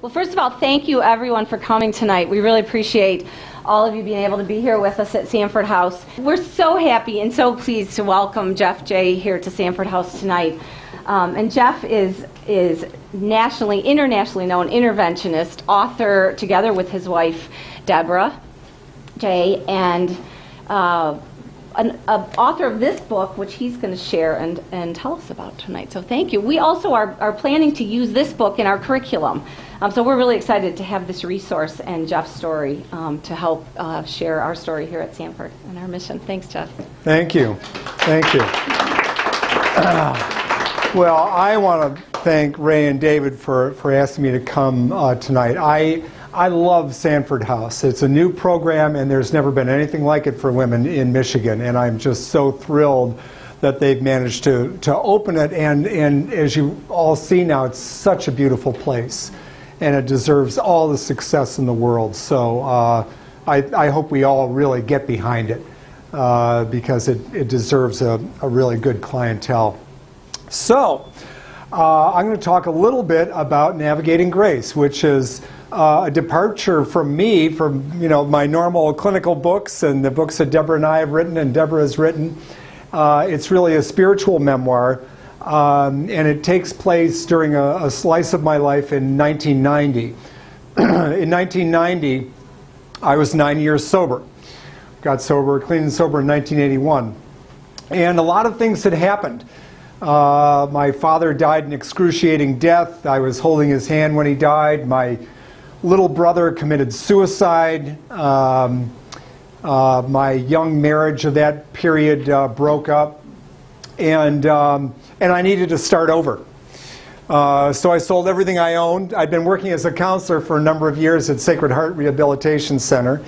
Well, first of all, thank you everyone for coming tonight. We really appreciate all of you being able to be here with us at Sanford House. We're so happy and so pleased to welcome Jeff J. here to Sanford House tonight. And Jeff is nationally, internationally known interventionist, author, together with his wife, Deborah J., and an author of this book, which he's going to share and tell us about tonight. So thank you. We also are planning to use this book in our curriculum. So we're really excited to have this resource and Jeff's story to help share our story here at Sanford and our mission. Thanks, Jeff. Thank you. Thank you. Well, I want to thank Ray and David for asking me to come tonight. I love Sanford House. It's a new program, and there's never been anything like it for women in Michigan, and I'm just so thrilled that they've managed to open it, and as you all see now, it's such a beautiful place, and it deserves all the success in the world. So I hope we all really get behind it because it deserves a really good clientele. So I'm going to talk a little bit about Navigating Grace, which is a departure from me, from my normal clinical books and the books that Deborah and I have written and Deborah has written. It's really a spiritual memoir, and it takes place during a slice of my life in 1990. In 1990, I was 9 years sober. Got sober, clean and sober in 1981. And a lot of things had happened. My father died an excruciating death. I was holding his hand when he died. My little brother committed suicide. My young marriage of that period broke up, and I needed to start over. So I sold everything I owned. I'd been working as a counselor for a number of years at Sacred Heart Rehabilitation Center,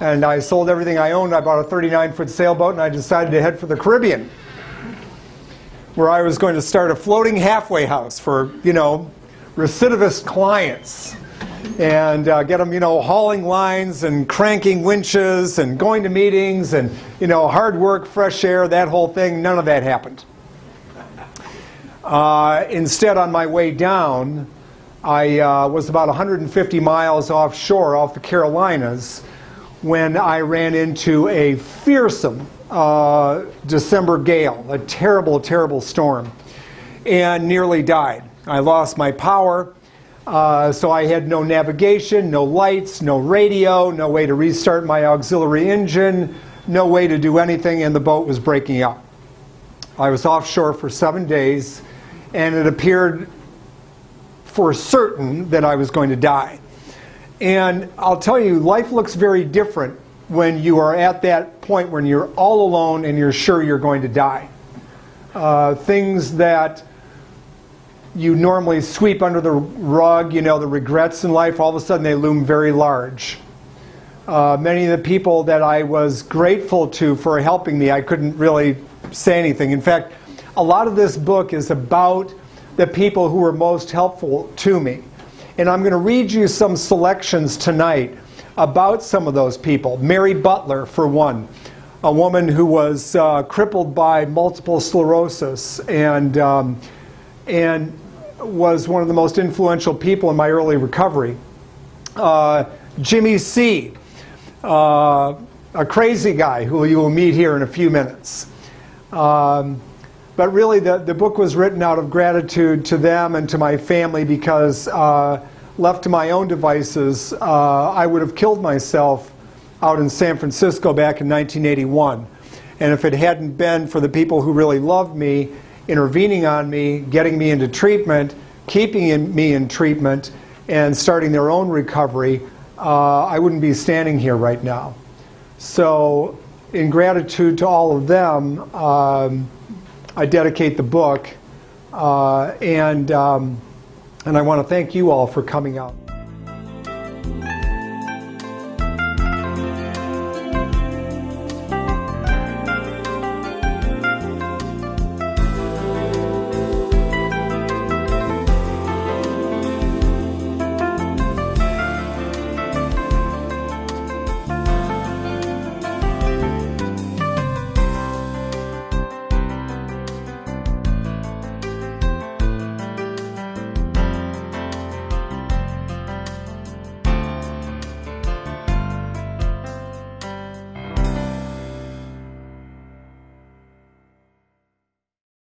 and I sold everything I owned. I bought a 39-foot sailboat, and I decided to head for the Caribbean, where I was going to start a floating halfway house for recidivist clients. And get them, hauling lines and cranking winches and going to meetings and, hard work, fresh air, that whole thing. None of that happened. Instead, on my way down, I was about 150 miles offshore off the Carolinas when I ran into a fearsome December gale, a terrible, terrible storm, and nearly died. I lost my power. So I had no navigation, no lights, no radio, no way to restart my auxiliary engine, no way to do anything, and the boat was breaking up. I was offshore for 7 days, and it appeared for certain that I was going to die. And I'll tell you, life looks very different when you are at that point when you're all alone and you're sure you're going to die. Things that you normally sweep under the rug, the regrets in life, all of a sudden they loom very large. Many of the people that I was grateful to for helping me, I couldn't really say anything. In fact, a lot of this book is about the people who were most helpful to me. And I'm going to read you some selections tonight about some of those people. Mary Butler, for one, a woman who was crippled by multiple sclerosis and was one of the most influential people in my early recovery. Jimmy C., a crazy guy who you will meet here in a few minutes. But really the book was written out of gratitude to them and to my family because left to my own devices, I would have killed myself out in San Francisco back in 1981. And if it hadn't been for the people who really loved me, intervening on me, getting me into treatment, keeping me in treatment, and starting their own recovery, I wouldn't be standing here right now. So in gratitude to all of them, I dedicate the book, and I want to thank you all for coming out.